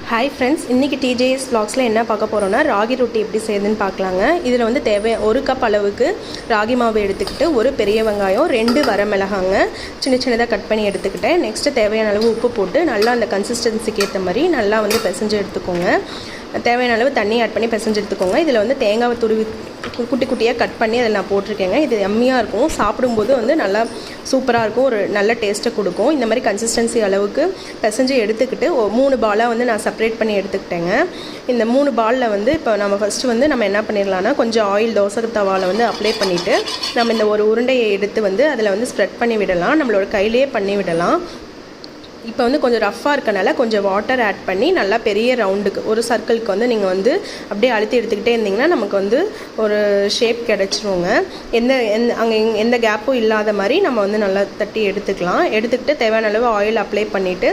Hi friends, இன்றைக்கி TJS vlogsல என்ன பார்க்க போகிறோன்னா ராகி ரொட்டி எப்படி செய்யுதுன்னு பார்க்கலாங்க. இதில் வந்து ஒரு கப் அளவுக்கு ராகி மாவு எடுத்துக்கிட்டு, ஒரு பெரிய வெங்காயம், 2 வரமிளகாங்க சின்ன சின்னதாக கட் பண்ணி எடுத்துக்கிட்டேன். நெக்ஸ்ட்டு தேவையான அளவு உப்பு போட்டு நல்லா அந்த கன்சிஸ்டன்சிக்கு ஏற்ற மாதிரி நல்லா வந்து பிசைஞ்சு எடுத்துக்கோங்க. தேவையான அளவு தண்ணி ஆட் பண்ணி பிசைஞ்சு எடுத்துக்கோங்க. இதில் வந்து தேங்காவை துருவி குட்டி குட்டியாக கட் பண்ணி அதில் நான் போட்டிருக்கேங்க. இது எம்மியாக இருக்கும், சாப்பிடும்போது வந்து நல்லா சூப்பராக இருக்கும், ஒரு நல்ல டேஸ்ட்டை கொடுக்கும். இந்த மாதிரி கன்சிஸ்டன்சி அளவுக்கு பிசைஞ்சு எடுத்துக்கிட்டு 3 பாலாக வந்து நான் செப்பரேட் பண்ணி எடுத்துக்கிட்டேங்க. இந்த 3 பாலில் வந்து இப்போ நம்ம ஃபஸ்ட்டு வந்து நம்ம என்ன பண்ணிடலாம்னா, கொஞ்சம் ஆயில் தோசை தவாவில் வந்து அப்ளை பண்ணிவிட்டு நம்ம இந்த ஒரு உருண்டையை எடுத்து வந்து அதில் வந்து ஸ்ப்ரெட் பண்ணி விடலாம். நம்மளோட கையிலேயே பண்ணி விடலாம். இப்போ வந்து கொஞ்சம் ரஃப்பாக இருக்கனால கொஞ்சம் வாட்டர் ஆட் பண்ணி நல்லா பெரிய ரவுண்டுக்கு ஒரு சர்க்கிளுக்கு வந்து நீங்கள் வந்து அப்படியே அழுத்தி எடுத்துக்கிட்டே இருந்தீங்கன்னா நமக்கு வந்து ஒரு ஷேப் கிடச்சிருவோங்க. அங்கே எந்த கேப்பும் இல்லாத மாதிரி நம்ம வந்து நல்லா தட்டி எடுத்துக்கலாம். எடுத்துக்கிட்டு தேவையான அளவு ஆயில் அப்ளை பண்ணிவிட்டு